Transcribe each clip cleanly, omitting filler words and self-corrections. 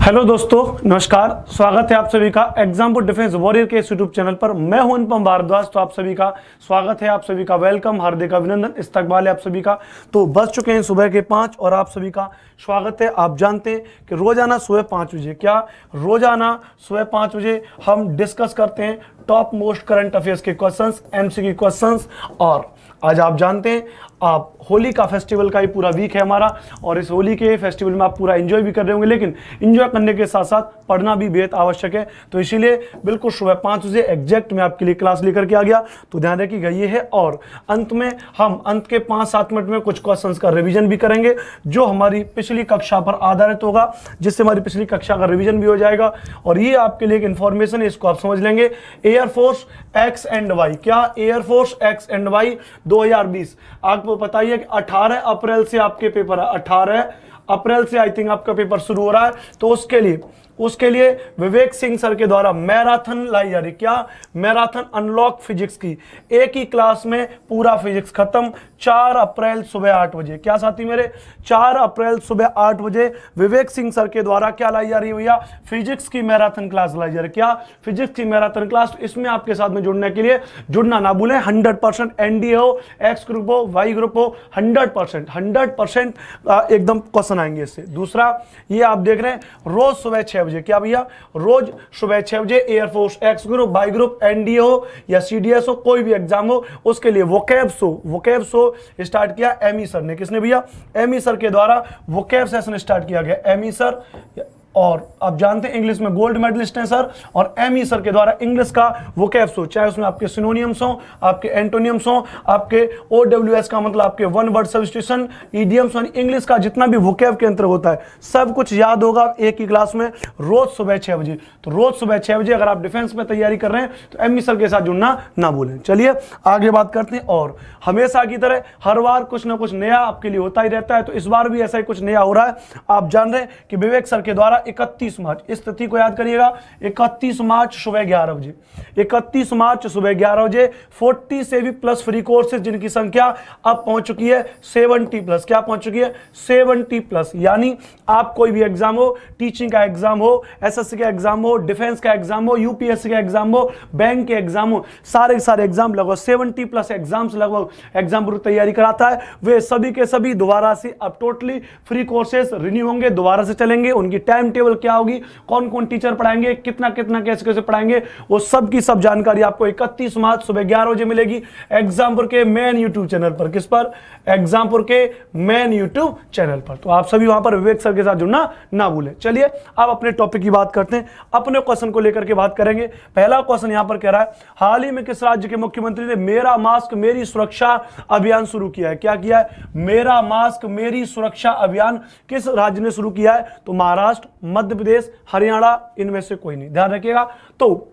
Hello दोस्तों, नमस्कार। स्वागत है आप सभी का एग्जाम फॉर डिफेंस वॉरियर के यूट्यूब चैनल पर। मैं हूं अनुपम भारद्वाज। तो आप सभी का स्वागत है, आप सभी का वेलकम, हार्दिक अभिनंदन, इस्तकबाल है आप सभी का। तो बज चुके हैं सुबह के 5 और आप सभी का स्वागत है। आप जानते हैं कि रोजाना सुबह 5 बजे रोजाना सुबह 5 बजे हम डिस्कस करते हैं टॉप मोस्ट करंट अफेयर्स के क्वेश्चंस, एमसीक्यू क्वेश्चंस। और आज आप जानते हैं आप होली का फेस्टिवल का ही पूरा वीक है हमारा, और इस होली के फेस्टिवल में आप पूरा एंजॉय भी कर रहे होंगे, लेकिन एंजॉय करने के साथ साथ पढ़ना भी बेहद आवश्यक है। तो इसीलिए बिल्कुल सुबह 5 बजे एग्जैक्ट मैं आपके लिए क्लास लेकर के आ गया। तो ध्यान रखिएगा ये है। और अंत में हम अंत के 5-7 मिनट में कुछ क्वेश्चंस का रिवीजन भी करेंगे जो हमारी पिछली कक्षा पर आधारित होगा, जिससे हमारी पिछली कक्षा का रिवीजन भी हो जाएगा। और ये आपके लिए एक इन्फॉर्मेशन है, इसको आप समझ लेंगे। एयरफोर्स एक्स एंड वाई, क्या एयरफोर्स एक्स एंड वाई 2020 आपको पता ही है कि 18 अप्रैल से आपके पेपर है। 18 अप्रैल से आई थिंक आपका पेपर शुरू हो रहा है। तो उसके लिए विवेक सिंह सर के द्वारा मैराथन लाई जा रही। क्या मैराथन अनलॉक फिजिक्स की, एक ही क्लास में पूरा फिजिक्स खत्म। 4 अप्रैल सुबह 8 बजे, क्या साथी मेरे, 4 अप्रैल सुबह 8 बजे विवेक सिंह सर के द्वारा क्या लाई जा रही है भैया, फिजिक्स की मैराथन क्लास लाई जा रही है। क्या फिजिक्स की मैराथन क्लास। इसमें आपके साथ में जुड़ने के लिए जुड़ना ना भूलें। 100% एनडीए हो, एक्स ग्रुप हो, वाई ग्रुप हो, 100% एकदम क्वेश्चन आएंगे इससे। दूसरा ये आप देख रहे हैं रोज सुबह 6 बजे, क्या भैया, रोज सुबह 6 बजे air force X group, Y group, NDA हो या सीडीएस हो, कोई भी एग्जाम हो, उसके लिए वोकैब शो स्टार्ट किया एमी सर ने। किसने भैया, एमी सर के द्वारा वोकैब सेशन स्टार्ट किया गया। एमी सर, और आप जानते हैं इंग्लिश में गोल्ड मेडलिस्ट हैं सर, और एमी सर के द्वारा इंग्लिश का वोकैब शो, चाहे उसमें आपके सिनोनियम्स हो, आपके एंटोनियम्स हो, आपके ओडब्ल्यूएस का मतलब आपके वन वर्ड सब्स्टिट्यूशन, ईडियम्स, यानी इंग्लिश का जितना भी वोकैब के अंतर होता है सब कुछ याद होगा एक ही क्लास में, रोज सुबह 6 बजे। तो रोज सुबह 6 बजे अगर आप डिफेंस में तैयारी कर रहे हैं तो एमी सर के साथ जुड़ना ना भूलें। चलिए आगे बात करते हैं। और हमेशा की तरह हर बार कुछ ना कुछ नया आपके लिए होता ही रहता है, तो इस बार भी ऐसा ही कुछ नया हो रहा है। आप जान रहे हैं कि विवेक सर के द्वारा 31 मार्च, इस तिथि को याद करिएगा, 31 मार्च सुबह 11 बजे, 31 मार्च सुबह 11 बजे 40 से भी प्लस फ्री कोर्सेज जिनकी संख्या अब पहुंच चुकी है 70+। क्या पहुंच चुकी है, 70+। यानी आप कोई भी एग्जाम हो, टीचिंग का एग्जाम हो, एसएससी का एग्जाम हो, डिफेंस का एग्जाम हो, यूपीएससी का एग्जाम हो, बैंक के एग्जाम हो, सारे एग्जाम लगभग 70+ एग्जाम्स लगभग एग्जाम पूरी तैयारी कराता है। वे सभी के सभी दोबारा से अब टोटली फ्री कोर्सेज रिन्यू होंगे, दोबारा से चलेंगे। उनकी टाइम टेबल क्या होगी, कौन कौन टीचर पढ़ाएंगे, कितना कितना कैसे कैसे पढ़ाएंगे, वो सब की सब जानकारी आपको 31 मार्च सुबह 11 बजे मिलेगी एग्जामपुर के मेन यूट्यूब चैनल पर। किस पर, एग्जामपुर के मेन यूट्यूब चैनल पर। तो आप सभी वहां पर विवेक सर के साथ जुड़ना ना भूलें। चलिए अब अपने टॉपिक की बात करते हैं, अपने क्वेश्चन को लेकर के बात करेंगे। पहला क्वेश्चन यहां पर कह रहा है, हाल ही में किस राज्य के मुख्यमंत्री ने मेरा मास्क मेरी सुरक्षा अभियान शुरू किया है। क्या किया है, मेरा मास्क मेरी सुरक्षा अभियान किस राज्य ने शुरू किया है, तो महाराष्ट्र, मध्य प्रदेश, हरियाणा, इनमें से कोई नहीं। ध्यान रखिएगा। तो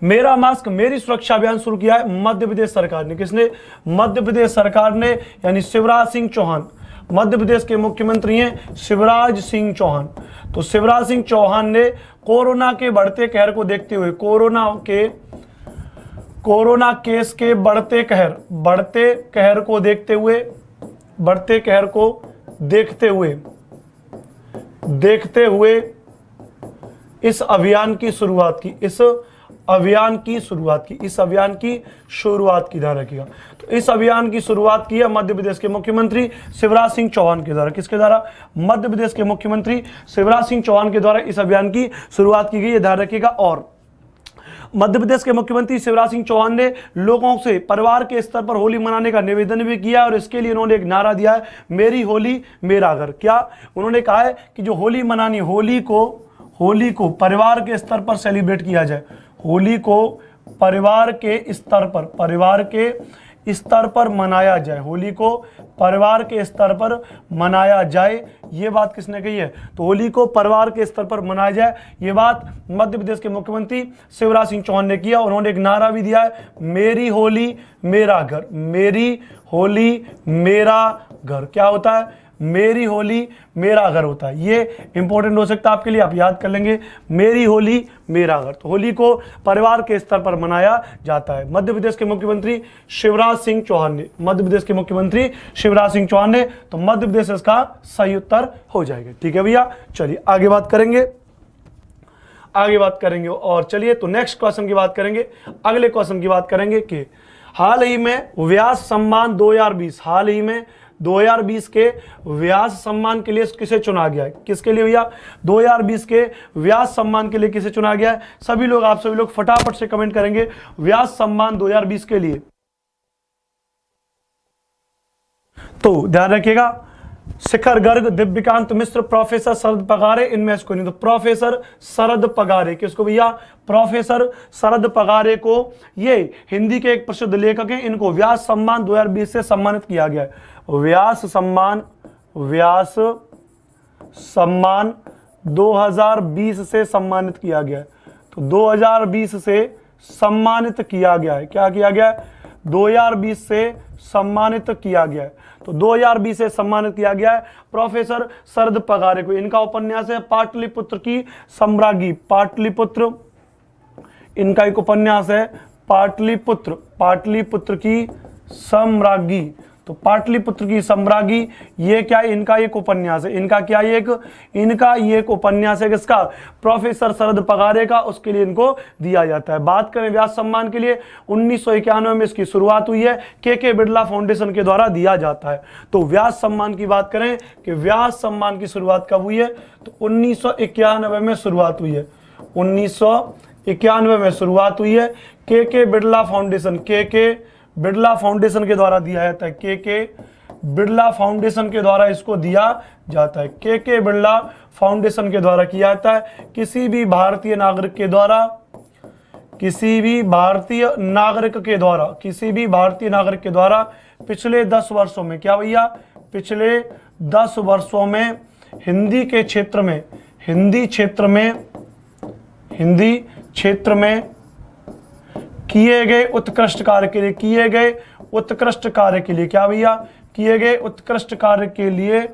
मेरा मास्क मेरी सुरक्षा अभियान शुरू किया है मध्य प्रदेश सरकार ने। किसने, मध्य प्रदेश सरकार ने, यानी शिवराज सिंह चौहान। मध्य प्रदेश के मुख्यमंत्री हैं शिवराज सिंह चौहान। तो शिवराज सिंह चौहान ने कोरोना के बढ़ते कहर को देखते हुए, कोरोना केस के बढ़ते कहर को देखते हुए इस अभियान की शुरुआत की। ध्यान रखिएगा। तो इस अभियान की शुरुआत की है मध्य प्रदेश के मुख्यमंत्री शिवराज सिंह चौहान के द्वारा। किसके द्वारा, मध्य प्रदेश के मुख्यमंत्री शिवराज सिंह चौहान के द्वारा इस अभियान की शुरुआत की गई है। ध्यान रखिएगा। और मध्य प्रदेश के मुख्यमंत्री शिवराज सिंह चौहान ने लोगों से परिवार के स्तर पर होली मनाने का निवेदन भी किया, और इसके लिए उन्होंने एक नारा दिया है, मेरी होली मेरा घर। क्या उन्होंने कहा है कि जो होली मनानी, होली को परिवार के स्तर पर सेलिब्रेट किया जाए, होली को परिवार के स्तर पर मनाया जाए, होली को परिवार के स्तर पर मनाया जाए। ये बात किसने कही है, तो होली को परिवार के स्तर पर मनाया जाए, ये बात मध्य प्रदेश के मुख्यमंत्री शिवराज सिंह चौहान ने किया। उन्होंने एक नारा भी दिया है, मेरी होली मेरा घर, मेरी होली मेरा घर। क्या होता है, मेरी होली मेरा घर होता है। ये इंपॉर्टेंट हो सकता है आपके लिए, आप याद कर लेंगे, मेरी होली मेरा घर। तो होली को परिवार के स्तर पर मनाया जाता है। मध्य प्रदेश के मुख्यमंत्री शिवराज सिंह चौहान ने, मध्य प्रदेश के मुख्यमंत्री शिवराज सिंह चौहान ने, तो मध्य प्रदेश इसका सही उत्तर हो जाएगा। ठीक है भैया, चलिए आगे बात करेंगे, आगे बात करेंगे। और चलिए तो नेक्स्ट क्वेश्चन की बात करेंगे, अगले क्वेश्चन की बात करेंगे कि हाल ही में व्यास सम्मान 2020, हाल ही में 2020 के व्यास सम्मान के लिए किसे चुना गया है? किसके लिए भैया? 2020 के व्यास सम्मान के लिए किसे चुना गया है? सभी लोग, आप सभी लोग फटाफट से कमेंट करेंगे व्यास सम्मान 2020 के लिए। तो ध्यान रखिएगा, शिखर गर्ग, दिव्यकांत मिश्र, प्रोफेसर शरद पगारे, इनमें से कोई नहीं। तो प्रोफेसर शरद पगारे, किसको भैया? प्रोफेसर शरद पगारे को, ये हिंदी के एक प्रसिद्ध लेखक हैं, इनको व्यास सम्मान 2020 से सम्मानित किया गया है। व्यास सम्मान 2020 से सम्मानित किया गया है। तो 2020 से सम्मानित किया गया है। क्या किया गया है? 2020 से सम्मानित किया गया है। तो 2020 से सम्मानित किया गया है प्रोफेसर शरद पगारे को। इनका उपन्यास है पाटलिपुत्र की सम्राज्ञी, पाटलिपुत्र, इनका एक उपन्यास है पाटलिपुत्र, पाटलिपुत्र की सम्राज्ञी। तो पाटलिपुत्र की सम्राज्ञी, ये क्या है? इनका एक उपन्यास है। इनका क्या है? इनका ये एक उपन्यास है, किसका? प्रोफेसर शरद पगारे का, उसके लिए इनको दिया जाता है। बात करें व्यास सम्मान के लिए, 1991 में इसकी शुरुआत हुई है, के बिड़ला फाउंडेशन के द्वारा दिया जाता है। तो व्यास सम्मान की बात करें कि व्यास सम्मान की शुरुआत कब हुई है? तो 1991 में शुरुआत हुई है। 1991 में शुरुआत हुई है। के बिड़ला फाउंडेशन, के बिड़ला फाउंडेशन के द्वारा दिया जाता है। के बिड़ला फाउंडेशन के द्वारा इसको दिया जाता है। के बिड़ला फाउंडेशन के द्वारा किया जाता है। किसी भी भारतीय नागरिक के द्वारा, किसी भी भारतीय नागरिक के द्वारा, किसी भी भारतीय नागरिक के द्वारा पिछले 10 वर्षों में, क्या भैया? पिछले 10 वर्षों में हिंदी के क्षेत्र में, हिंदी क्षेत्र में किए गए उत्कृष्ट कार्य के लिए, किए गए उत्कृष्ट कार्य के लिए, क्या भैया? किए गए उत्कृष्ट कार्य के लिए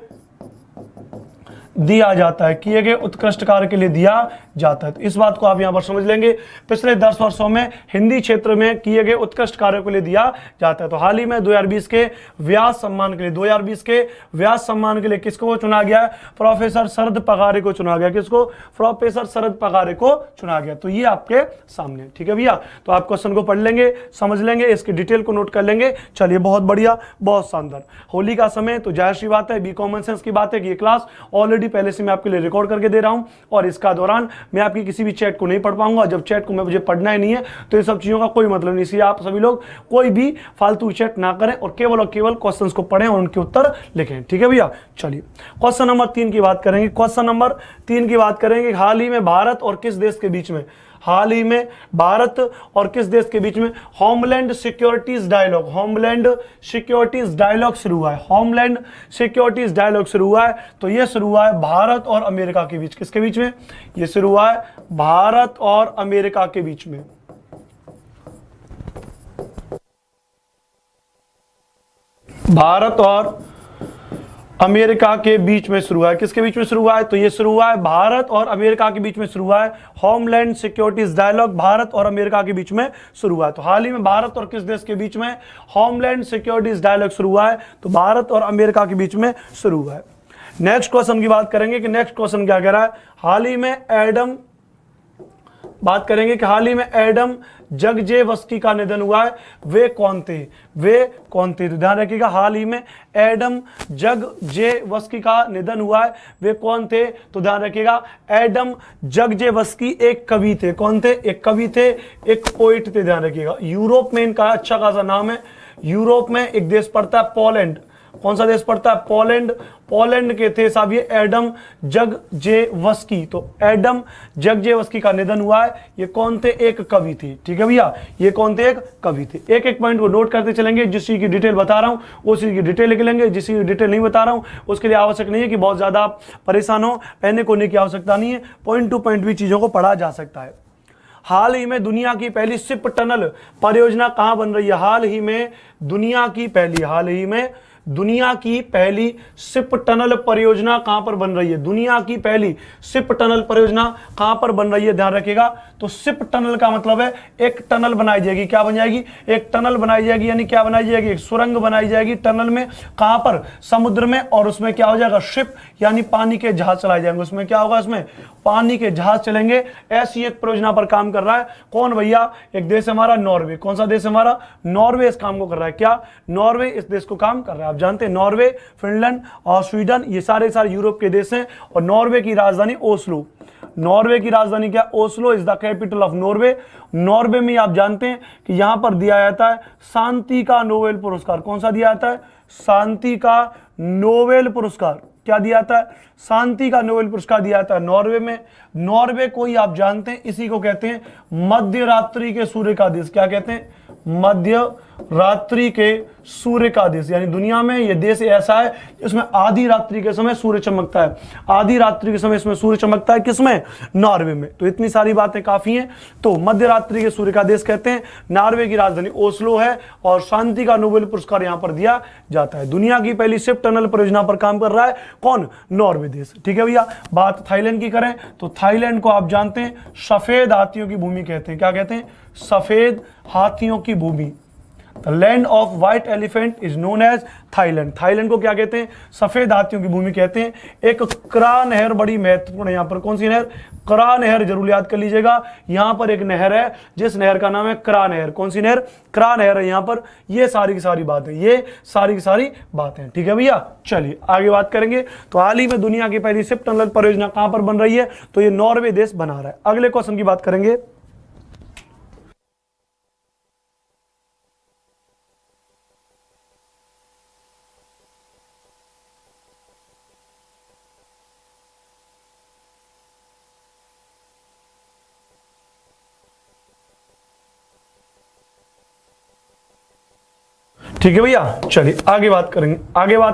दिया जाता है। किए गए उत्कृष्ट कार्य के लिए दिया जाता है। तो इस बात को आप यहां पर समझ लेंगे, पिछले 10 वर्षों में हिंदी क्षेत्र में किए गए उत्कृष्ट कार्यों के लिए दिया जाता है। तो हाल ही में 2020 के व्यास सम्मान के लिए, 2020 के व्यास सम्मान के लिए किसको चुना गया? प्रोफेसर शरद पगारे को चुना गया। किसको? प्रोफेसर शरद पगारे को चुना गया। तो ये आपके सामने, ठीक है भैया। तो आप क्वेश्चन को पढ़ लेंगे, समझ लेंगे, इसकी डिटेल को नोट कर लेंगे। चलिए, बहुत बढ़िया, बहुत शानदार। होली का समय, तो जाहिर सी बात है, बी कॉमन सेंस की बात है कि ये क्लास ऑलरेडी पहले से मैं आपके लिए रिकॉर्ड करके दे रहा हूं, और इसका दौरान मैं आपकी किसी भी चैट को नहीं पढ़ पाऊंगा। जब चैट को मुझे पढ़ना ही नहीं है तो ये सब चीजों का कोई मतलब नहीं। इसलिए आप सभी लोग कोई भी फालतू चैट ना करें और केवल क्वेश्चंस को पढ़ें और उनके उत्तर लिखें। ठीक है भैया, चलिए क्वेश्चन नंबर 3 की बात करेंगे। क्वेश्चन नंबर 3 की बात करेंगे, हाल ही में भारत और किस देश के बीच में, हाल ही में भारत और किस देश के बीच में homeland securities dialogue, homeland securities dialogue शुरू हुआ है। होमलैंड सिक्योरिटीज डायलॉग शुरू हुआ है। तो यह शुरू हुआ है भारत और अमेरिका के बीच। किसके बीच में? यह शुरू हुआ है भारत और अमेरिका के बीच में। भारत और अमेरिका के बीच में शुरू हुआ है। किसके बीच में शुरू हुआ है? तो ये शुरू हुआ है भारत और अमेरिका के बीच में शुरू हुआ है। होमलैंड सिक्योरिटीज डायलॉग भारत और अमेरिका के बीच में शुरू हुआ है। तो हाल ही में भारत और किस देश के बीच में होमलैंड सिक्योरिटीज डायलॉग शुरू हुआ है? तो भारत और अमेरिका के बीच में शुरू हुआ है। नेक्स्ट क्वेश्चन की बात करेंगे कि नेक्स्ट क्वेश्चन क्या कह रहा है। हाल ही में एडम, बात करेंगे कि हाल ही में एडम जगजेवस्की का निधन हुआ है। वे कौन थे? वे कौन थे? तो ध्यान रखिएगा, हाल ही में एडम जगजेवस्की का निधन हुआ है। वे कौन थे? तो ध्यान रखिएगा, एडम जगजेवस्की एक कवि थे। कौन थे? एक कवि थे, एक पोइट थे। ध्यान रखिएगा, यूरोप में इनका अच्छा खासा नाम है। यूरोप में एक देश पड़ता है पोलैंड। कौन सा देश पड़ता है? पोलैंड। पोलैंड के थे साहब ये एडम जगजेवस्की। तो एडम जगजेवस्की का निधन हुआ है। ये कौन थे? एक कवि थे। ठीक है भैया, ये कौन थे? एक कवि थे। एक एक पॉइंट को नोट करते चलेंगे। जिस चीज की डिटेल बता रहा हूं उसी की डिटेल लिख लेंगे, जिस चीज की डिटेल नहीं बता रहा हूं उसके लिए आवश्यक नहीं है कि बहुत ज्यादा आप परेशान हो, पैनिक होने की आवश्यकता नहीं है। पॉइंट टू पॉइंट भी चीजों को पढ़ा जा सकता है। हाल ही में दुनिया की पहली शिप टनल परियोजना कहां बन रही है? हाल ही में दुनिया की पहली, हाल ही में दुनिया की पहली सिप टनल परियोजना कहां पर बन रही है? दुनिया की पहली सिप टनल परियोजना कहां पर बन रही है? ध्यान रखिएगा। तो सिप टनल का मतलब है एक टनल बनाई जाएगी। क्या बन जाएगी? एक टनल बनाई जाएगी, यानी क्या बनाई जाएगी? एक सुरंग बनाई जाएगी टनल में। कहां पर? समुद्र में। और उसमें क्या हो जाएगा? शिप यानी पानी के जहाज चलाए जाएंगे। उसमें क्या होगा? इसमें पानी के जहाज चलेंगे। ऐसी एक परियोजना पर काम कर रहा है कौन भैया? एक देश हमारा नॉर्वे। कौन सा देश हमारा? नॉर्वे इस काम को कर रहा है। क्या? नॉर्वे इस देश को काम कर रहा है। आप जानते हैं नॉर्वे, फिनलैंड और स्वीडन ये सारे यूरोप के देश हैं। और नॉर्वे की राजधानी ओस्लो। नॉर्वे की राजधानी क्या? Oslo is the capital of Norway. Norway में आप जानते हैं कि यहां पर दिया जाता है शांति का नोबेल पुरस्कार। कौन सा दिया जाता है? शांति का नोबेल पुरस्कार। क्या दिया जाता है? शांति का नोबेल पुरस्कार दिया जाता है नॉर्वे में। नॉर्वे को ही आप जानते हैं, इसी को कहते हैं मध्य रात्रि के सूर्य का देश। क्या कहते हैं? मध्य रात्रि के सूर्य का देश। यानी दुनिया में यह देश ऐसा है इसमें आधी रात्रि के समय सूर्य चमकता है। आधी रात्रि के समय इसमें सूर्य चमकता है। किसमें? नॉर्वे में। तो इतनी सारी बातें काफी हैं। तो मध्य रात्रि के सूर्य का देश कहते हैं। नॉर्वे की राजधानी ओस्लो है और शांति का नोबेल पुरस्कार यहां पर दिया जाता है। दुनिया की पहली शिप टनल परियोजना पर काम कर रहा है कौन? नॉर्वे देश। ठीक है भैया। बात थाईलैंड की करें तो थाईलैंड को आप जानते हैं सफेद हाथियों की भूमि कहते हैं। क्या कहते हैं? सफेद हाथियों की भूमि। The land of white elephant is known as Thailand. Thailand को क्या कहते हैं? सफेद हाथियों की भूमि कहते हैं। एक करा नहर बड़ी महत्वपूर्ण है यहाँ पर। कौन सी नहर? करा नहर। जरूर याद कर लीजिएगा। यहाँ पर एक नहर है जिस नहर का नाम है करा नहर। कौन सी नहर? करा नहर है यहाँ पर। ये सारी की सारी बातें, ये सारी की सारी बातें। ठीक है भैया। चलिए आगे बात करेंगे। तो हाल ही में दुनिया की पहली शिप टनल परियोजना कहां पर बन रही है? तो ये नॉर्वे देश बना रहा है। अगले क्वेश्चन की बात करेंगे। ठीक है भैया। चलिए आगे बात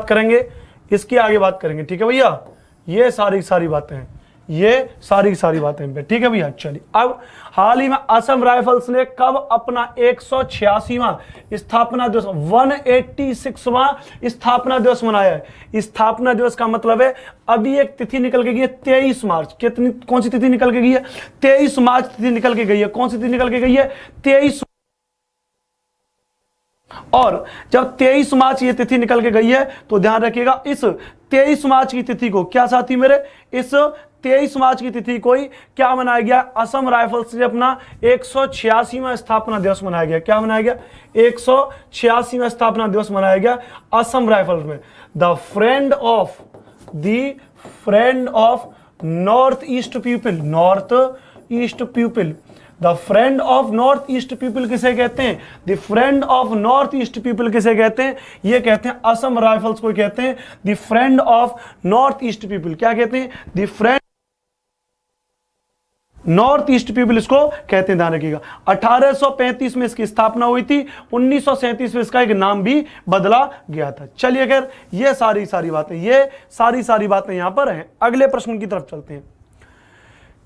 करेंगे। इसकी आगे बात करेंगे। ठीक है भैया। ये सारी बातें हैं। ये सारी बातें हैं। ठीक है भैया। चलिए अब हाल ही में असम राइफल्स ने कब अपना 186वां स्थापना दिवस 186वां स्थापना दिवस मनाया है? स्थापना दिवस का मतलब है अभी एक तिथि निकल के गई है 23 मार्च। कितनी? कौन सी तिथि निकल के गई है? 23 मार्च तिथि निकल के गई है। कौन सी तिथि निकल के गई है? 23। और जब 23 मार्च ये तिथि निकल के गई है तो ध्यान रखिएगा इस 23 मार्च की तिथि को क्या साथी मेरे? इस 23 मार्च की तिथि को ही क्या मनाया गया? असम राइफल्स ने अपना 186वां स्थापना दिवस मनाया गया। क्या मनाया गया? 186वां स्थापना दिवस मनाया गया असम राइफल्स में। The friend of north east people. The friend of north east people किसे कहते हैं? The friend of north east people किसे कहते हैं? ये कहते हैं असम राइफल्स को कहते हैं the friend of north east people. क्या कहते हैं? The friend north east people इसको कहते हैं। ध्यान रखिएगा। 1835 में इसकी स्थापना हुई थी। 1937 में इसका एक नाम भी बदला गया था। चलिए खैर ये सारी बातें यहां पर हैं। अगले प्रश्न की तरफ चलते हैं।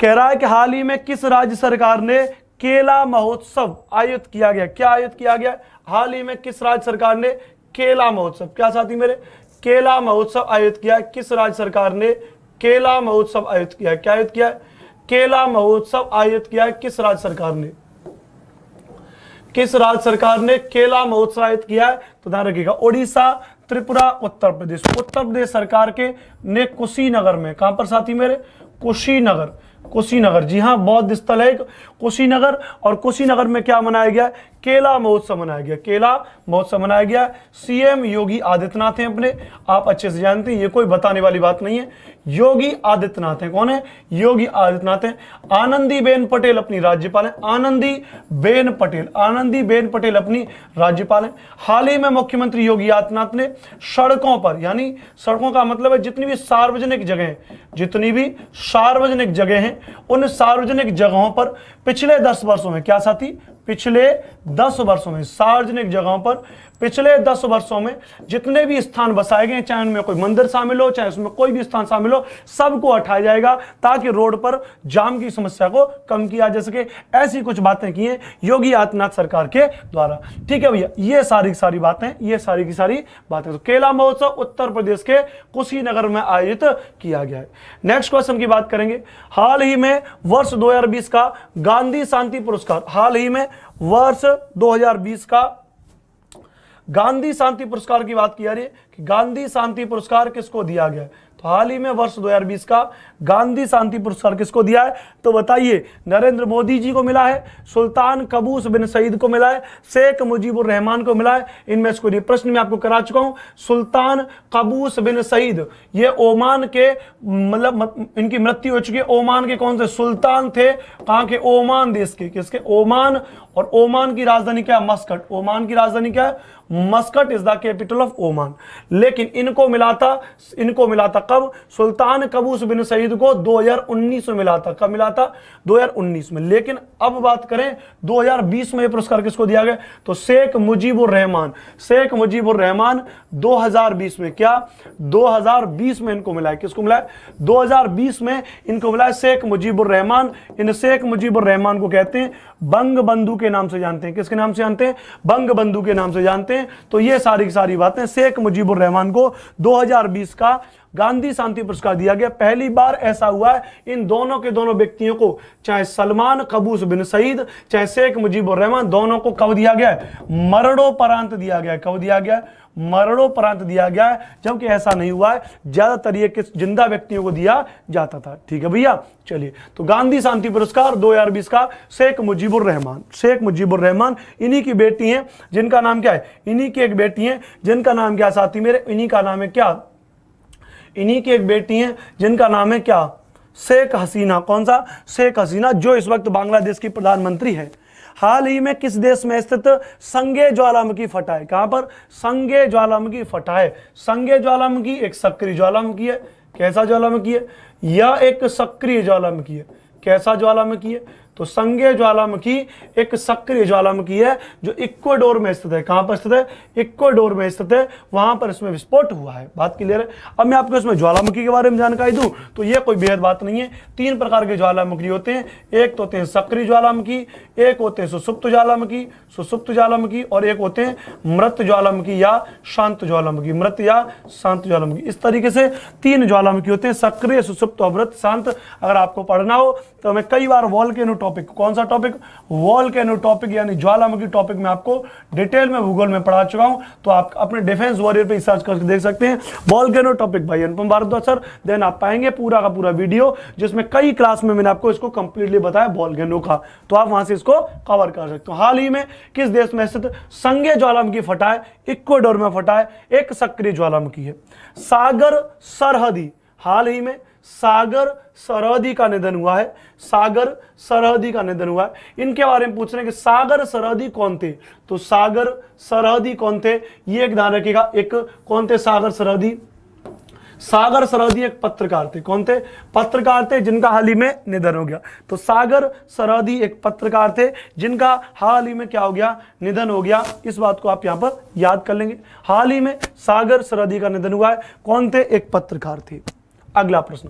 कह रहा है कि हाल ही में किस राज्य सरकार ने केला महोत्सव आयोजित किया गया? क्या आयोजित किया गया? हाल ही में किस राज्य सरकार ने केला महोत्सव, क्या साथी मेरे? केला महोत्सव आयोजित किया है। किस राज्य सरकार ने केला महोत्सव आयोजित किया है? क्या आयोजित किया है? केला महोत्सव आयोजित किया है। किस राज्य सरकार ने? किस राज्य सरकार ने केला महोत्सव आयोजित किया है? तो ध्यान रखिएगा उड़ीसा, त्रिपुरा, उत्तर प्रदेश। उत्तर प्रदेश सरकार के ने कुशीनगर में, कहां पर साथी मेरे? कुशीनगर। जी हां, बौद्ध स्थल है कुशीनगर। और कुशीनगर में क्या मनाया गया? केला महोत्सव मनाया गया। केला महोत्सव मनाया गया। सीएम योगी आदित्यनाथ हैं अपने, आप अच्छे से जानते हैं, ये कोई बताने वाली बात नहीं है। योगी आदित्यनाथ हैं। कौन है? योगी आदित्यनाथ हैं। आनंदीबेन पटेल अपनी राज्यपाल हैं। आनंदीबेन पटेल अपनी राज्यपाल हैं। हाल ही में मुख्यमंत्री योगी आदित्यनाथ ने सड़कों पर, यानी सड़कों का मतलब है जितनी भी सार्वजनिक जगह हैं, उन सार्वजनिक जगहों पर पिछले 10 वर्षों में, क्या साथी? पिछले 10 वर्षों में सार्वजनिक जगहों पर पिछले 10 वर्षों में जितने भी स्थान बसाए गए, चाहे उनमें कोई मंदिर शामिल हो, चाहे उसमें कोई भी स्थान शामिल हो, सबको हटाया जाएगा ताकि रोड पर जाम की समस्या को कम किया जा सके। ऐसी कुछ बातें की हैं योगी आदित्यनाथ सरकार के द्वारा। ठीक है भैया, ये सारी बातें, ये सारी की सारी बातें। तो केला महोत्सव उत्तर प्रदेश के कुशीनगर में आयोजित किया गया है। नेक्स्ट क्वेश्चन की बात करेंगे। हाल ही में वर्ष 2020 का गांधी शांति पुरस्कार, हाल ही में वर्ष 2020 का गांधी शांति पुरस्कार की बात की जा रही है कि गांधी शांति पुरस्कार किसको दिया गया है। तो हाल ही में वर्ष 2020 का गांधी शांति पुरस्कार किसको दिया है, तो बताइए। नरेंद्र मोदी जी को मिला है, सुल्तान कबूस बिन सईद को मिला है, शेख मुजीबुर रहमान को मिला है। इनमें से कोई प्रश्न मैं आपको करा चुका हूं। सुल्तान कबूस बिन सईद ये ओमान के, मतलब इनकी मृत्यु हो चुकी है। ओमान के कौन से सुल्तान थे, कहां के, ओमान देश के। किसके, ओमान। और ओमान की राजधानी क्या है, मस्कट। ओमान की राजधानी क्या है, Muscat is the capital of Oman. लेकिन इनको मिला था कब, सुल्तान कबूस बिन सईद को 2019 में मिला था। कब मिला था, 2019 में। लेकिन अब बात करें 2020 में ये पुरस्कार किसको दिया गया, तो शेख मुजीबुर रहमान। शेख मुजीबुर रहमान 2020 में, क्या 2020 में इनको मिला है। किसको मिला है, 2020 में इनको मिला है शेख मुजीबुर रहमान। इन शेख मुजीबुर रहमान को कहते हैं बंग बंधु के नाम से जानते हैं। किसके नाम से जानते हैं, बंग बंधु के नाम से जानते हैं। तो ये सारी की सारी बातें, शेख मुजीबुर रहमान को 2020 का गांधी शांति पुरस्कार दिया गया। पहली बार ऐसा हुआ है इन दोनों के दोनों व्यक्तियों को, चाहे सलमान कबूस बिन सईद, चाहे शेख मुजीबुर रहमान, दोनों को कब दिया गया है, मरणोपरांत दिया गया है। कब दिया गया है, मरणोपरांत दिया गया है। जबकि ऐसा नहीं हुआ है, ज्यादातर ये जिंदा व्यक्तियों को दिया जाता था। ठीक है भैया, चलिए। तो गांधी शांति पुरस्कार 2020 का शेख मुजीबुर रहमान। शेख मुजीबुर रहमान, इन्हीं की बेटी हैं जिनका नाम क्या है, इन्हीं की एक बेटी है जिनका नाम क्या साथी मेरे, इन्हीं का नाम है क्या, इन्हीं की एक बेटी हैं जिनका नाम है क्या, शेख हसीना। कौन सा, शेख हसीना, जो इस वक्त बांग्लादेश की प्रधानमंत्री है। हाल ही में किस देश में स्थित संगे ज्वालामुखी फटा है, कहां पर, संगे ज्वालामुखी फटा है। संगे ज्वालामुखी एक सक्रिय ज्वालामुखी है। कैसा ज्वालामुखी है, यह एक सक्रिय ज्वालामुखी है। कैसा ज्वालामुखी है, तो संगे ज्वालामुखी एक सक्रिय ज्वालामुखी है जो इक्वाडोर में स्थित है। कहां पर स्थित है, इक्वाडोर में स्थित है, वहां पर इसमें विस्फोट हुआ है। बात क्लियर है। अब मैं आपको इसमें ज्वालामुखी के बारे में जानकारी दूं तो ये कोई बेहद बात नहीं है। 3 प्रकार के ज्वालामुखी होते हैं। एक तो होते हैं सक्रिय ज्वालामुखी, एक होते हैं सुसुप्त ज्वालामुखी, और एक होते हैं मृत ज्वालामुखी या शांत ज्वालामुखी। मृत या शांत ज्वालामुखी, इस तरीके से 3 ज्वालामुखी होते हैं, सक्रिय, सुसुप्त और मृत, शांत। अगर आपको पढ़ना हो तो मैं कई बार वोल्केनो टॉपिक, कौन सा टॉपिक, वोल्केनो टॉपिक यानी ज्वालामुखी टॉपिक में आपको डिटेल में भूगोल में पढ़ा चुका हूं। तो आप अपने डिफेंस वॉरियर पे सर्च करके देख सकते हैं वोल्केनो टॉपिक भाई अनुपम भारद्वाज सर। देन आप पाएंगे पूरा का पूरा वीडियो जिसमें कई क्लास में मैंने आपको इसको कंप्लीटली बताया वोल्केनो का, तो आप वहां से इसको कवर कर सकते हो। हाल ही में किस देश में स्थित संगे ज्वालामुखी फटा है, इक्वाडोर में फटा है, एक सक्रिय ज्वालामुखी है। सागर सरहदी, हाल ही में सागर सरहदी का निधन हुआ है। सागर सरहदी का निधन हुआ है। इनके बारे में पूछ रहे हैं कि सागर सरहदी कौन थे, तो सागर सरहदी कौन थे, ये एक ध्यान रखिएगा। एक कौन थे सागर सरहदी, सागर सरहदी एक पत्रकार थे। कौन थे, पत्रकार थे जिनका हाल ही में निधन हो गया। तो सागर सरहदी एक पत्रकार थे जिनका हाल ही में क्या हो गया, निधन हो गया। इस बात को आप यहां पर याद कर लेंगे। हाल ही में सागर सरहदी का निधन हुआ है। कौन थे, एक पत्रकार थे। अगला प्रश्न,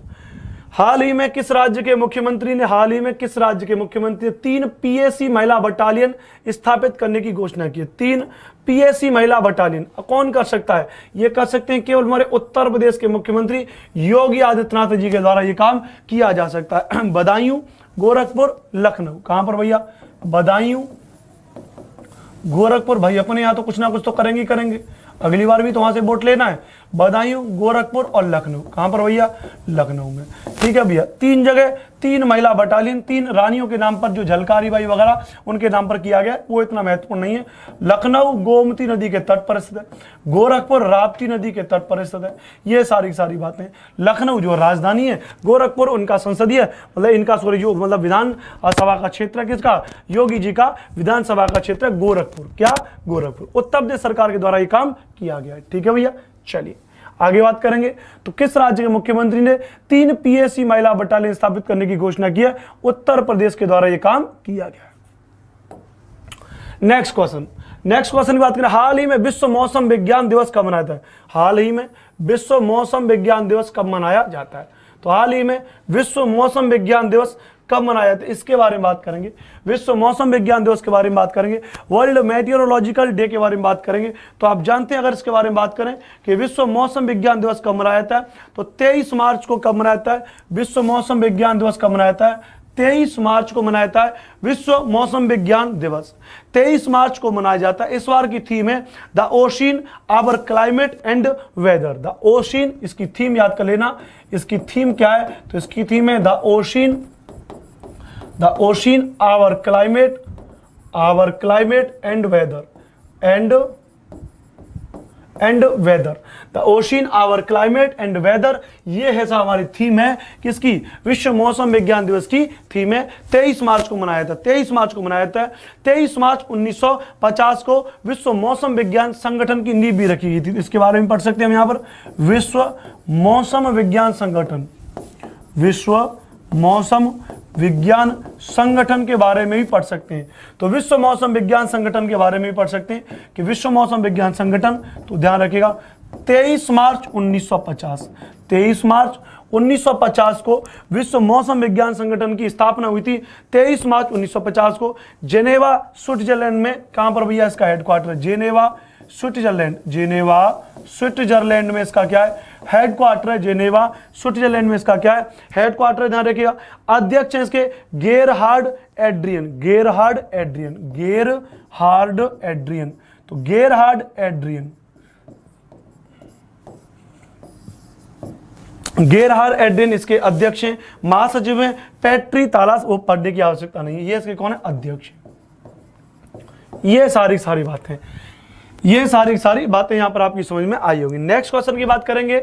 हाल ही में किस राज्य के मुख्यमंत्री ने, हाल ही में किस राज्य के मुख्यमंत्री 3 पीएसी महिला बटालियन स्थापित करने की घोषणा की है। 3 पीएसी महिला बटालियन कौन कर सकता है, ये कर सकते हैं केवल हमारे उत्तर प्रदेश के मुख्यमंत्री योगी आदित्यनाथ जी के द्वारा ये काम किया जा सकता है। बदायूं, गोरखपुर, लखनऊ। कहां पर भैया, बदायूं, गोरखपुर। भाई अपने यहाँ तो कुछ ना कुछ तो करेंगे करेंगे, अगली बार भी तो वहां से वोट लेना है। बदायूं, गोरखपुर और लखनऊ। कहां पर भैया, लखनऊ में। ठीक है भैया, 3 जगह 3 महिला बटालियन, 3 रानियों के नाम पर, जो झलकारी बाई वगैरह उनके नाम पर किया गया, वो इतना महत्वपूर्ण नहीं है। लखनऊ गोमती नदी के तट पर स्थित है, गोरखपुर राप्ती नदी के तट पर स्थित है। ये सारी बातें। लखनऊ जो राजधानी है, गोरखपुर उनका संसदीय, मतलब इनका जो मतलब विधान सभा का क्षेत्र, किसका, योगी जी का विधानसभा का क्षेत्र गोरखपुर। क्या, गोरखपुर। उत्तर प्रदेश सरकार के द्वारा ये काम किया गया है। ठीक है भैया, चलिए आगे बात करेंगे। तो किस राज्य के मुख्यमंत्री ने 3 पीएसी महिला बटालियन स्थापित करने की घोषणा की है, उत्तर प्रदेश के द्वारा यह काम किया गया है। नेक्स्ट क्वेश्चन, नेक्स्ट क्वेश्चन की बात करें, हाल ही में विश्व मौसम विज्ञान दिवस कब मनाया जाता है? हाल ही में विश्व मौसम विज्ञान दिवस कब मनाया जाता है? तो हाल ही में विश्व मौसम विज्ञान दिवस कब मनाया जाता है, इसके बारे में बात करेंगे। विश्व मौसम विज्ञान दिवस के बारे में बात करेंगे, वर्ल्ड मेटीरियोलॉजिकल डे के बारे में बात करेंगे। तो आप जानते हैं, अगर इसके बारे में बात करें कि विश्व मौसम विज्ञान दिवस कब मनाया जाता है, तो 23 मार्च को कब मनाया जाता है? विश्व मौसम विज्ञान दिवस कब मनाया जाता है? 23 मार्च को मनाया जाता है विश्व मौसम विज्ञान दिवस। 23 मार्च को मनाया जाता है। इस बार की थीम है the ocean our climate and weather. The ocean, इसकी थीम याद कर लेना, इसकी थीम क्या है? तो इसकी थीम है the ocean our climate and weather and weather. The ocean our climate and weather, ये है हमारी थीम है किसकी? विश्व मौसम विज्ञान दिवस की थीम है। 23 मार्च को मनाया था, 23 मार्च को मनाया था। 23 मार्च 1950 को विश्व मौसम विज्ञान संगठन की नींव भी रखी गई थी। इसके बारे में पढ़ सकते हैं हम यहाँ पर, विश्व मौसम विज्ञान संगठन, विश्व मौसम विज्ञान संगठन के बारे में भी पढ़ सकते हैं। तो विश्व मौसम विज्ञान संगठन के बारे में भी पढ़ सकते हैं कि विश्व मौसम विज्ञान संगठन, तो ध्यान रखिएगा 23 मार्च 1950, 23 मार्च 1950 को विश्व मौसम विज्ञान संगठन की स्थापना हुई थी। 23 मार्च 1950 को जेनेवा स्विट्जरलैंड में, कहां पर भैया इसका हेडक्वार्टर? जेनेवा स्विट्जरलैंड में इसका क्या है? हेडक्वार्टर है। जेनेवा स्विट्जरलैंड में इसका क्या है? हेडक्वार्टर। ध्यान रखिएगा, अध्यक्ष हैं इसके गेरहार्ड एड्रियन। तो गेरहार्ड एड्रियन इसके अध्यक्ष हैं। महासचिव हैं पैट्री तालास, वो पढ़ने की आवश्यकता नहीं है, ये इसके कौन है? अध्यक्ष। ये सारी बातें, ये सारी बातें यहां पर आपकी समझ में आई होगी। नेक्स्ट क्वेश्चन की बात करेंगे,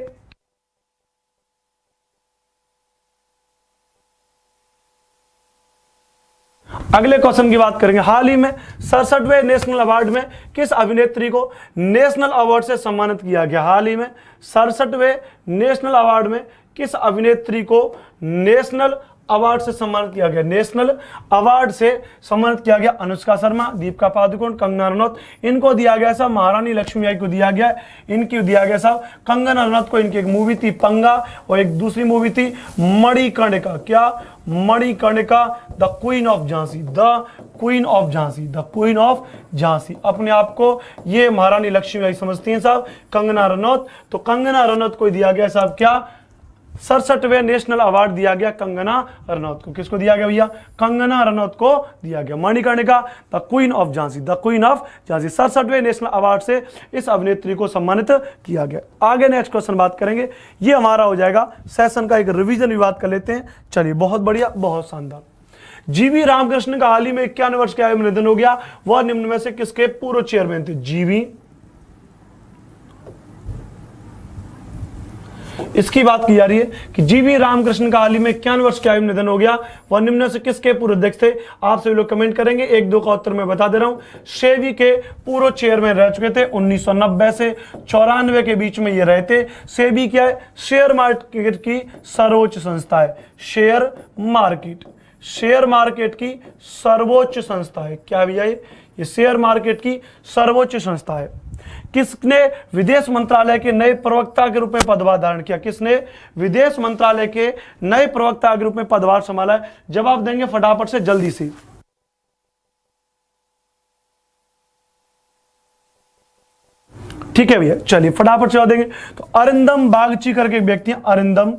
अगले क्वेश्चन की बात करेंगे, हाल ही में 67वें नेशनल अवार्ड में किस अभिनेत्री को नेशनल अवार्ड से सम्मानित किया गया? हाल ही में 67वें नेशनल अवार्ड में किस अभिनेत्री को नेशनल अवार्ड से सम्मानित किया गया? नेशनल अवार्ड से सम्मानित किया गया अनुष्का शर्मा, दीपिका पादुकोण, कंगना रनौत। इनको दिया गया साहब महारानी लक्ष्मीबाई को दिया गया, इनकी दिया गया साहब कंगना रनौत को। इनकी एक मूवी थी पंगा और एक दूसरी मूवी थी मणिकर्णिका। क्या? Manikarnika, the queen of Jhansi. अपने आप को ये महारानी लक्ष्मीबाई समझती हैं साहब कंगना रनौत। तो कंगना रनौत को दिया गया साहब क्या? 67वें नेशनल अवार्ड दिया गया कंगना रनौत को। किसको दिया गया भैया? कंगना रनौत को दिया गया। Manikarnika, the queen of Jhansi. 67वें नेशनल अवार्ड से इस अभिनेत्री को सम्मानित किया गया। आगे नेक्स्ट क्वेश्चन बात करेंगे, ये हमारा हो जाएगा सेशन का एक रिवीजन, भी बात कर लेते हैं। चलिए, बहुत बढ़िया, बहुत शानदार। जीवी रामकृष्ण का हाल ही में 51 वर्ष की आयु में निधन हो गया। वह निम्न में से किसके पूर्व चेयरमैन थे? जीवी, इसकी बात की जा रही है कि जीवी रामकृष्ण का हाल ही में 51 वर्ष की आयु में निधन हो गया। वह निम्न से किसके पूर्व अध्यक्ष थे? आप सभी लोग कमेंट करेंगे, एक दो का उत्तर मैं बता दे रहा हूं। सेबी के पूर्व चेयरमैन रह चुके थे। 1990 से 94 के बीच में ये रहे थे। सेबी क्या है? शेयर मार्केट की सर्वोच्च संस्था है। शेयर मार्केट की सर्वोच्च संस्था है। क्या भैया? ये शेयर मार्केट की सर्वोच्च संस्था है। किसने विदेश मंत्रालय के नए प्रवक्ता के रूप में पदभार धारण किया? किसने विदेश मंत्रालय के नए प्रवक्ता के रूप में पदभार संभाला है? जवाब देंगे फटाफट से, जल्दी से। ठीक है भैया, चलिए फटाफट जवाब देंगे। तो अरिंदम बागची करके एक व्यक्ति है, अरिंदम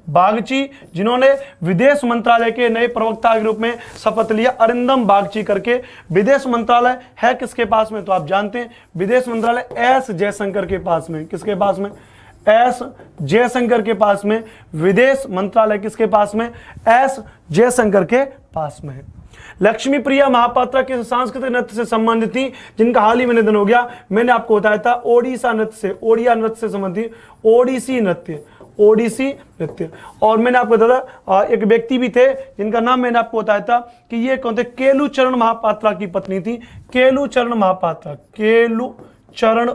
बागची, जिन्होंने विदेश मंत्रालय के नए प्रवक्ता के रूप में शपथ लिया। अरिंदम बागची करके। विदेश मंत्रालय है किसके पास में? तो आप जानते हैं विदेश मंत्रालय एस जयशंकर के पास में। किसके पास में? एस जयशंकर के पास में। विदेश मंत्रालय किसके पास में? एस जयशंकर के पास में है। लक्ष्मी प्रिया महापात्रा किस सांस्कृतिक नृत्य से संबंधित थी जिनका हाल ही में निधन हो गया? मैंने आपको बताया था ओडिया नृत्य से संबंधित ओडिसी नृत्य। और मैंने आपको बताया था एक व्यक्ति भी थे जिनका नाम मैंने आपको बताया था कि ये कौन थे? केलुचरण महापात्रा की पत्नी थी। केलुचरण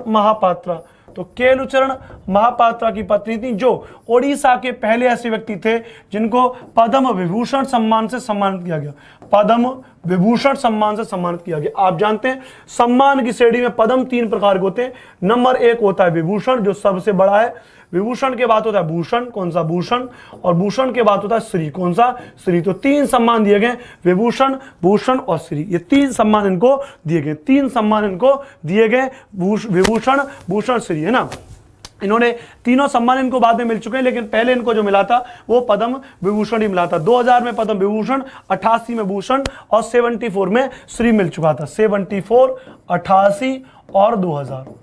महापात्रा। तो केलुचरण महापात्रा की पत्नी थी, जो ओडिशा के पहले ऐसे व्यक्ति थे जिनको पद्म विभूषण सम्मान से सम्मानित किया गया। पद्म विभूषण सम्मान से सम्मानित किया गया। आप जानते हैं सम्मान की श्रेणी में पद्म 3 प्रकार के होते हैं। नंबर 1 होता है विभूषण, जो सबसे बड़ा है। विभूषण के बाद होता है भूषण, कौन सा भूषण, और भूषण के बाद होता है श्री, कौन सा श्री। तो 3 सम्मान दिए गए, विभूषण, भूषण और श्री, ये 3 सम्मान इनको दिए गए। 3 सम्मान इनको दिए गए, विभूषण, भूषण, श्री, है ना। इन्होंने तीनों सम्मान इनको बाद में मिल चुके हैं, लेकिन पहले इनको जो मिला था वो पद्म विभूषण ही मिला था। 2000 में पद्म विभूषण, 88 में भूषण और 74 में श्री मिल चुका था। 74, 88 और 2000,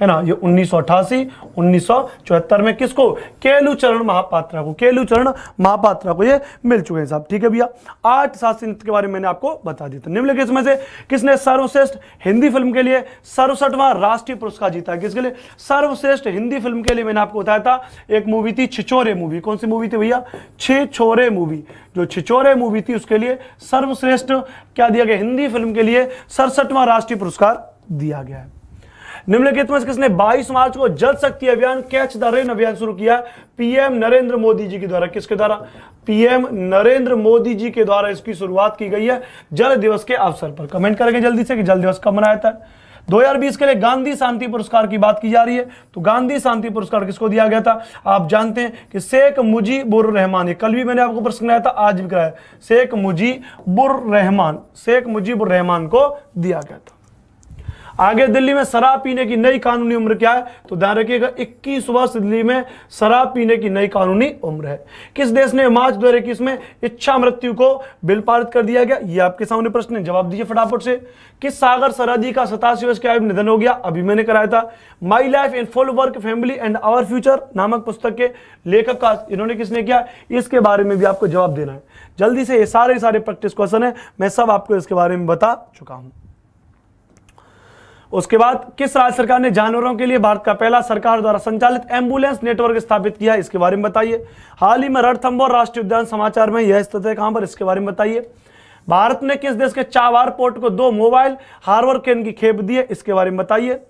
है ना। ये 1988, 1974 में किसको, केलुचरण महापात्रा को, केलुचरण महापात्रा को ये मिल चुके हैं साहब। ठीक है भैया। 8 शास्त्रीय नृत्य के बारे में मैंने आपको बता दिया था। निम्नलिखित इसमें से किसने सर्वश्रेष्ठ हिंदी फिल्म के लिए 67वां राष्ट्रीय पुरस्कार जीता है? किसके लिए? सर्वश्रेष्ठ हिंदी फिल्म के लिए मैंने आपको बताया था, एक मूवी थी छिछोरे मूवी। कौन सी मूवी थी भैया? छिछोरे मूवी। जो छिछोरे मूवी थी उसके लिए सर्वश्रेष्ठ क्या दिया गया? हिंदी फिल्म के लिए 67वां राष्ट्रीय पुरस्कार दिया गया है। निम्नलिखित में किसने 22 मार्च को जल शक्ति अभियान कैच द रेन अभियान शुरू किया? पीएम नरेंद्र मोदी जी के द्वारा। किसके द्वारा? पीएम नरेंद्र मोदी जी के द्वारा इसकी शुरुआत की गई है जल दिवस के अवसर पर। कमेंट करेंगे जल्दी से कि जल दिवस कब मनाया था। 2020 के लिए गांधी शांति पुरस्कार की बात की जा रही है, तो गांधी शांति पुरस्कार किसको दिया गया था? आप जानते हैं कि शेख मुजीबुर रहमान। ये कल भी मैंने आपको प्रश्न कराया था, आज भी कराया। शेख मुजीबुर रहमान को दिया गया था। आगे दिल्ली में शराब पीने की नई कानूनी उम्र क्या है? तो ध्यान रखिएगा 21 वर्ष दिल्ली में शराब पीने की नई कानूनी उम्र है। किस देश ने मार्च 2021 में इच्छा मृत्यु को बिल पारित कर दिया गया? ये आपके सामने प्रश्न है, जवाब दीजिए फटाफट से। किस सागर सरहदी का 87 वर्ष की आयु में निधन हो गया? अभी मैंने कराया था। My life in full work family and our future नामक पुस्तक के लेखक का इन्होंने किसने किया? इसके बारे में भी आपको जवाब देना है जल्दी से। ये सारे प्रैक्टिस क्वेश्चन है, मैं सब आपको इसके बारे में बता चुका हूं। उसके बाद किस राज्य सरकार ने जानवरों के लिए भारत का पहला सरकार द्वारा संचालित एम्बुलेंस नेटवर्क स्थापित किया? इसके बारे में बताइए। हाल ही में रणथंभौर राष्ट्रीय उद्यान समाचार में यह स्थित है कहां पर? इसके बारे में बताइए। भारत ने किस देश के चाबार पोर्ट को 2 मोबाइल हार्बर क्रेन की खेप दी है? इसके बारे में बताइए।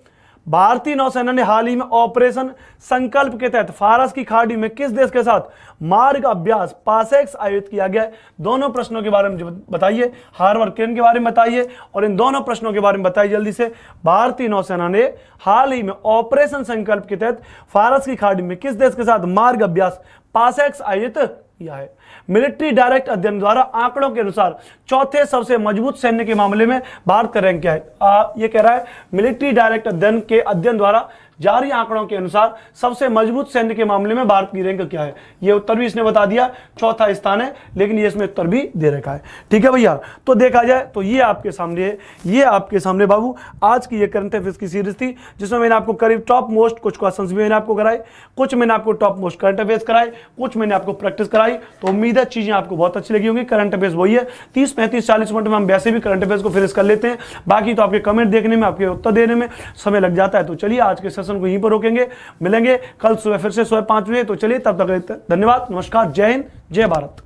भारतीय नौसेना ने हाल ही में ऑपरेशन संकल्प के तहत फारस की खाड़ी में किस देश के साथ मार्ग अभ्यास पासेक्स आयोजित किया गया है? दोनों प्रश्नों के बारे में बताइए, हार्बर क्रेन के बारे में बताइए और इन दोनों प्रश्नों के बारे में बताइए जल्दी से। भारतीय नौसेना ने हाल ही में ऑपरेशन संकल्प के तहत फारस की खाड़ी में किस देश के साथ मार्ग अभ्यास पासेक्स आयोजित किया है? मिलिट्री डायरेक्ट अध्ययन द्वारा आंकड़ों के अनुसार चौथे सबसे मजबूत सैन्य के मामले में भारत का रैंक क्या है? ये कह रहा है मिलिट्री डायरेक्ट अध्ययन द्वारा जारी आंकड़ों के अनुसार सबसे मजबूत सैन्य के मामले में भारत की रैंक क्या है? ये उत्तर भी इसने बता दिया, चौथा स्थान है, लेकिन ये इसमें उत्तर भी दे रखा है। ठीक है भैया। तो देखा जाए तो ये आपके सामने है, ये आपके सामने बाबू आज की ये करंट अफेयर्स की सीरीज थी, जिसमें मैंने आपको करीब टॉप मोस्ट कुछ क्वेश्चन भी मैंने आपको कराए, कुछ मैंने आपको टॉप मोस्ट करंट अफेयर्स कराए, कुछ मैंने आपको प्रैक्टिस कराई। तो उम्मीद है चीजें आपको बहुत अच्छी लगी होंगी। करंट अफेयर्स वही है, 30, 35, 40 मिनट में हम वैसे भी करंट अफेयर्स को फिनिश कर लेते हैं। बाकी तो आपके कमेंट देखने में, आपके उत्तर देने में समय लग जाता है। तो चलिए आज के सेशन को यहीं पर रोकेंगे, मिलेंगे कल सुबह फिर से 5:30 बजे। तो चलिए तब तक धन्यवाद, नमस्कार, जय हिंद, जय भारत।